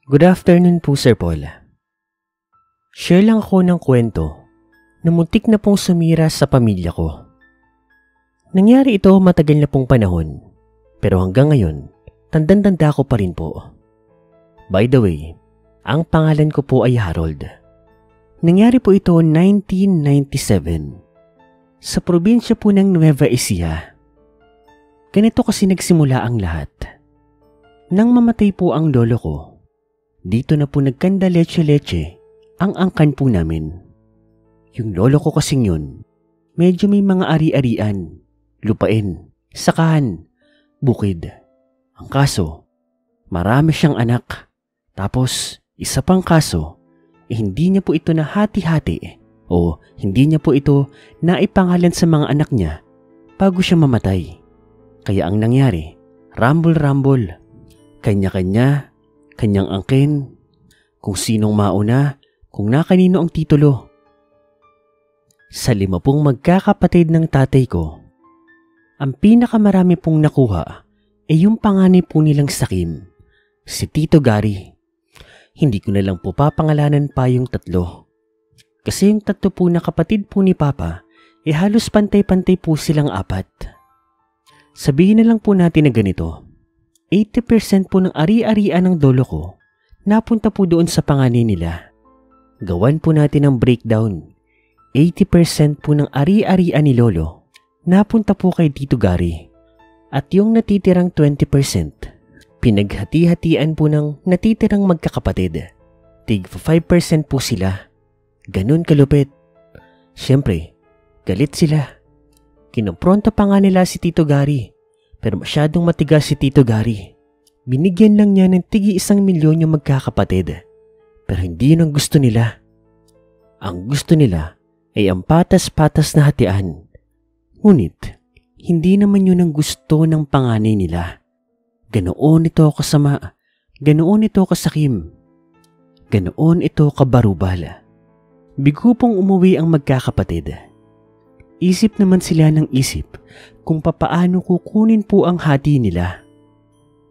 Good afternoon po, Sir Paul. Share lang ako ng kwento na muntik na pong sumira sa pamilya ko. Nangyari ito matagal na pong panahon, pero hanggang ngayon, tandang-tanda ko pa rin po. By the way, ang pangalan ko po ay Harold. Nangyari po ito 1997 sa probinsya po ng Nueva Ecija. Ganito kasi nagsimula ang lahat. Nang mamatay po ang lolo ko, dito na po nagkanda leche-leche ang angkan po namin. Yung lolo ko kasing yun, medyo may mga ari-arian, lupain, sakahan, bukid. Ang kaso, marami siyang anak. Tapos, isa pang kaso, hindi niya po ito nahati-hati o hindi niya po ito naipangalan sa mga anak niya bago siya mamatay. Kaya ang nangyari, rambol-rambol, kanya-kanya, kanyang angkin, kung sinong mauna, kung nakanino ang titulo. Sa 5 magkakapatid ng tatay ko, ang pinakamarami pong nakuha ay yung panganay po nilang sakim, si Tito Gary. Hindi ko na lang po papangalanan pa yung 3. Kasi yung 3 po na kapatid po ni Papa, halos pantay-pantay po silang 4. Sabihin na lang po natin na ganito, 80% po ng ari-arian ng lolo ko napunta po doon sa panganay nila. Gawan po natin ang breakdown. 80% po ng ari-arian ni lolo napunta po kay Tito Gary. At yung natitirang 20%, pinaghati-hatian po ng natitirang magkakapatid. Tig 5% po sila. Ganun kalupit. Siyempre, galit sila. Kinompronta pa nga nila si Tito Gary. Pero masyadong matigas si Tito Gary. Binigyan lang niya ng tigi 1 milyon yung magkakapatid. Pero hindi yun ang gusto nila. Ang gusto nila ay ang patas-patas na hatian. Ngunit, hindi naman yun ang gusto ng panganay nila. Ganoon ito kasama. Ganoon ito kasakim. Ganoon ito kabarubal. Bigo pong umuwi ang magkakapatid. Isip naman sila ng isip kung papaano kukunin po ang hati nila.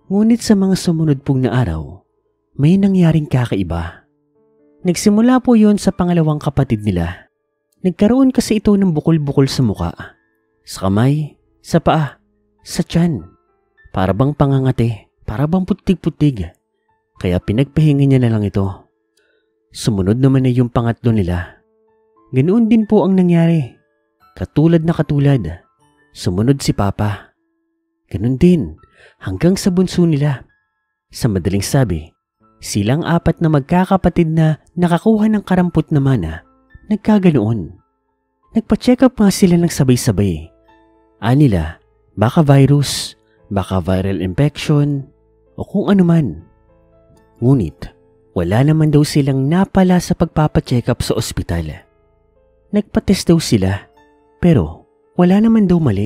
Ngunit sa mga sumunod pong na araw, may nangyaring kakaiba. Nagsimula po yon sa pangalawang kapatid nila. Nagkaroon kasi ito ng bukol-bukol sa muka, sa kamay, sa paa, sa tiyan. Para bang pangangate, para bang putig-putig. Kaya pinagpahinga niya na lang ito. Sumunod naman na yung pangatlo nila. Ganoon din po ang nangyari. Katulad na katulad, sumunod si Papa. Ganun din, hanggang sa bunso nila. Sa madaling sabi, silang 4 na magkakapatid na nakakuha ng karampot na mana, nagkaganoon. Nagpa-check up nga sila ng sabay-sabay. Anila, baka virus, baka viral infection, o kung ano man. Ngunit, wala naman daw silang napala sa pagpapacheck up sa ospital. Nagpa-test daw sila. Pero wala naman daw mali.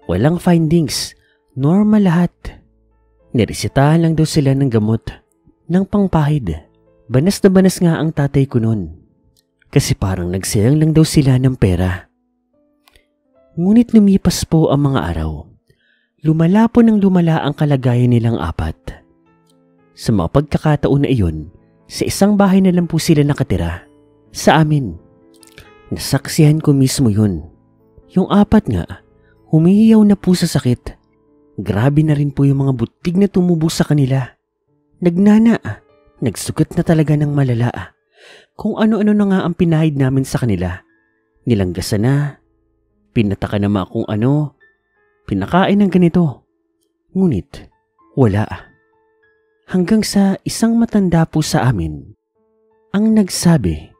Walang findings, normal lahat. Niresetahan lang daw sila ng gamot, ng pangpahid. Banas na banas nga ang tatay ko nun. Kasi parang nagsayang lang daw sila ng pera. Ngunit lumipas po ang mga araw. Lumala po ng lumala ang kalagayan nilang 4. Sa mga pagkakataon na iyon, sa isang bahay na lang po sila nakatira. Sa amin. Nasaksihan ko mismo yun. Yung 4 nga, humihiyaw na po sa sakit. Grabe na rin po yung mga butig na tumubo sa kanila. Nagnana, nagsugat na talaga ng malala. Kung ano-ano na nga ang pinahid namin sa kanila. Nilanggasan na, pinataka na mga kung ano, pinakain ng ganito. Ngunit, wala. Hanggang sa isang matanda po sa amin, ang nagsabi,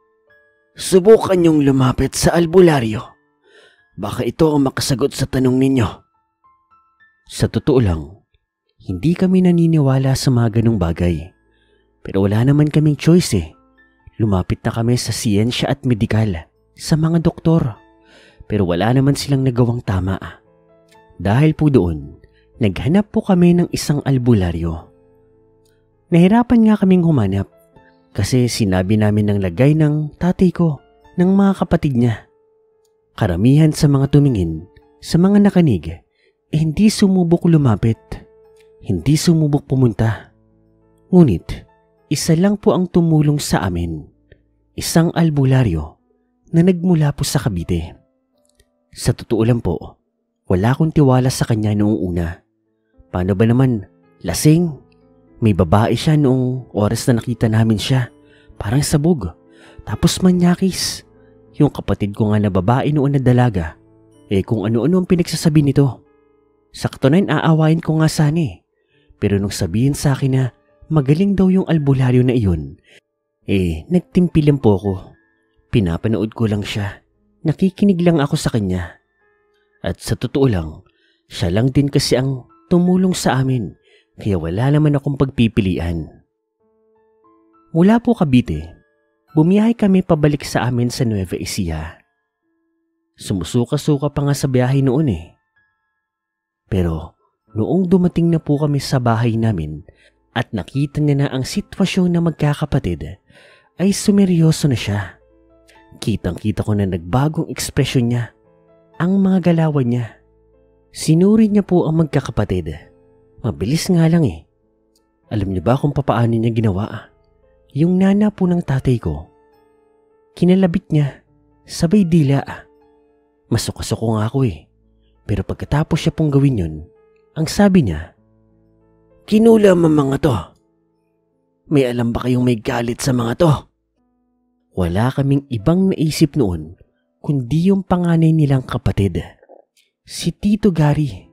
"Subukan niyong lumapit sa albularyo. Baka ito ang makasagot sa tanong ninyo." Sa totoo lang, hindi kami naniniwala sa mga ganong bagay. Pero wala naman kaming choice eh. Lumapit na kami sa siyensya at medikal, sa mga doktor. Pero wala naman silang nagawang tama. Dahil po doon, naghanap po kami ng isang albularyo. Nahirapan nga kaming humanap. Kasi sinabi namin ng lagay ng tatay ko, ng mga kapatid niya. Karamihan sa mga tumingin, sa mga nakanig, hindi sumubok lumapit. Hindi sumubok pumunta. Ngunit, Isa lang po ang tumulong sa amin. Isang albularyo na nagmula po sa Cavite. Sa totoo lang po, wala akong tiwala sa kanya noong una. Paano ba naman, lasing? May babae siya noong oras na nakita namin siya. Parang sabog. Tapos manyakis. Yung kapatid ko nga na babae noon na dalaga. Kung ano-ano ang pinagsasabi nito. Sakto na aawain ko nga sana eh. Pero nung sabihin sa akin na magaling daw yung albularyo na iyon, nagtimpi lang po ako. Pinapanood ko lang siya. Nakikinig lang ako sa kanya. At sa totoo lang, siya lang din kasi ang tumulong sa amin. Kaya wala naman akong pagpipilian. Mula po Cavite, bumiyahe kami pabalik sa amin sa Nueva Ecija. Sumusuka-suka pa nga sa biyahe noon eh. Pero noong dumating na po kami sa bahay namin at nakita niya na ang sitwasyon na magkakapatid, ay sumeryoso na siya. Kitang-kita ko na nagbagong ekspresyon niya, ang mga galawan niya. Sinuri niya po ang magkakapatid. Mabilis nga lang eh. Alam niyo ba kung papaano niya ginawa? Yung nana po ng tatay ko, kinalabit niya, sabay dila. Masuka-suko nga ako eh. Pero pagkatapos siya pong gawin yun, ang sabi niya, "Kinulam ang mga to. May alam ba kayong may galit sa mga to?" Wala kaming ibang naisip noon kundi yung panganay nilang kapatid, si Tito Gary.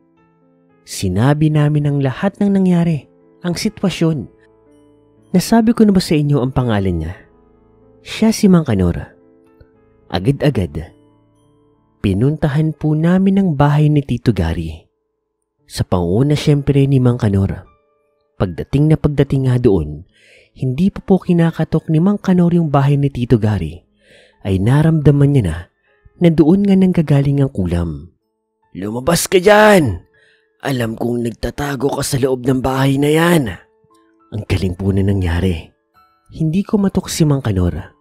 Sinabi namin ang lahat ng nangyari, ang sitwasyon. Nasabi ko na ba sa inyo ang pangalan niya? Siya si Mang Kanor. Agad-agad, pinuntahan po namin ang bahay ni Tito Gary. Sa panguna siyempre ni Mang Kanor. Pagdating nga doon, hindi pa po kinakatok ni Mang Kanor yung bahay ni Tito Gary, ay naramdaman niya na doon nga nanggagaling ang kulam. "Lumabas ka dyan! Alam kong nagtatago ka sa loob ng bahay na yan." Ang galing po na nangyari. Hindi ko matok si Mang Kanor.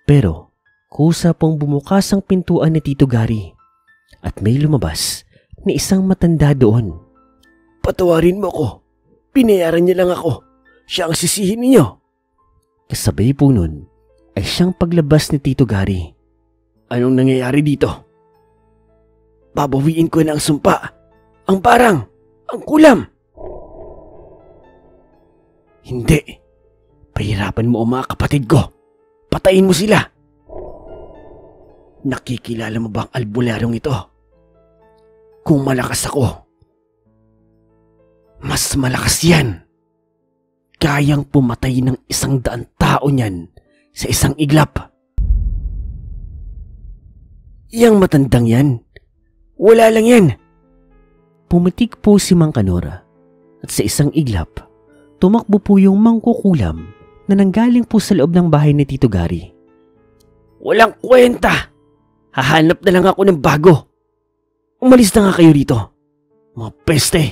Pero kusa pong bumukas ang pintuan ni Tito Gary at may lumabas na isang matanda doon. "Patawarin mo ko. Pinayaran niya lang ako. Siya ang sisihin ninyo." Kasabay po nun ay siyang paglabas ni Tito Gary. "Anong nangyayari dito?" "Babawiin ko na ang sumpa, ang barang, ang kulam." "Hindi. Pahirapan mo ang mga kapatid ko. Patayin mo sila." "Nakikilala mo ba ang albularyong ito? Kung malakas ako, mas malakas yan. Kayang pumatay ng 100 tao niyan sa isang iglap." "Yang matandang yan, wala lang yan." Pumitik po si Mang Kanor at sa isang iglap, tumakbo po yung mangkukulam na nanggaling po sa loob ng bahay ni Tito Gary. "Walang kwenta! Hahanap na lang ako ng bago. Umalis na nga kayo rito. Mga peste!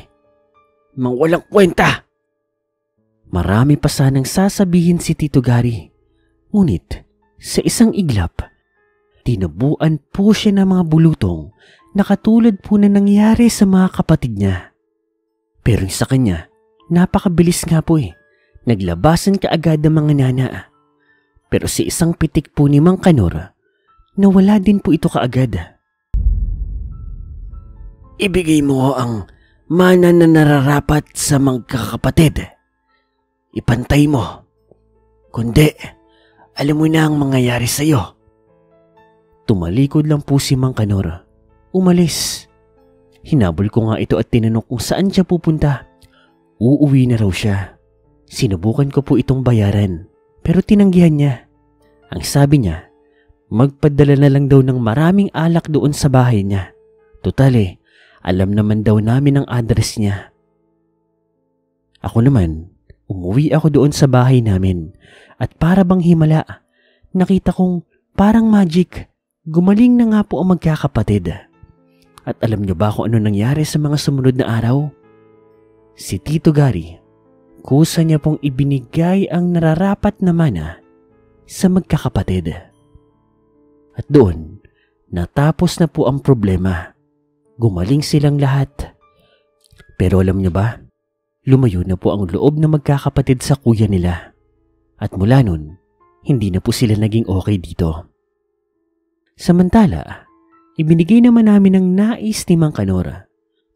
Mga walang kwenta!" Marami pa sanang sasabihin si Tito Gary. Ngunit sa isang iglap, tinubuan po siya ng mga bulutong na katulad po na nangyari sa mga kapatid niya. Pero sa kanya, napakabilis nga po eh. Naglabasan kaagad ang mga nana. Pero sa isang pitik po ni Mang Kanor, nawala din po ito kaagad. "Ibigay mo ang mana na nararapat sa magkakapatid. Ipantay mo. Kundi, alam mo na ang mangyayari sa iyo." Tumalikod lang po si Mang Kanor. Umalis. Hinabol ko nga ito at tinanong kung saan siya pupunta. Uuwi na raw siya. Sinubukan ko po itong bayaran, pero tinanggihan niya. Ang sabi niya, magpadala na lang daw ng maraming alak doon sa bahay niya. Tutal alam naman daw namin ang address niya. Ako naman, umuwi ako doon sa bahay namin at para bang himala, nakita kong parang magic, gumaling na nga po ang magkakapatid. At alam niyo ba kung ano nangyari sa mga sumunod na araw? Si Tito Gary, kusa niya pong ibinigay ang nararapat na mana sa magkakapatid. At doon, natapos na po ang problema. Gumaling silang lahat. Pero alam niyo ba, lumayo na po ang loob ng magkakapatid sa kuya nila. At mula nun, hindi na po sila naging okay dito. Samantala, ibinigay naman namin ang nais ni Mang Kanor.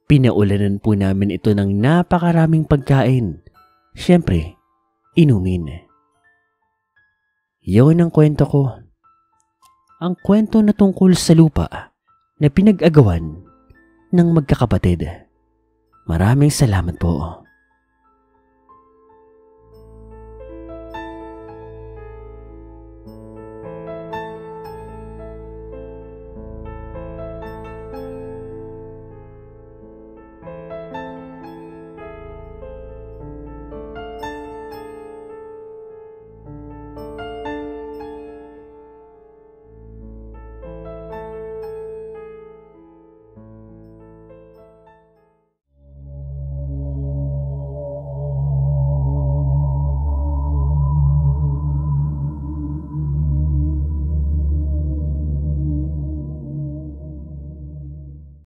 Pinaulanan po namin ito ng napakaraming pagkain. Siyempre, inumin. Yun ang kwento ko. Ang kwento na tungkol sa lupa na pinag-agawan ng magkakapatid. Maraming salamat po.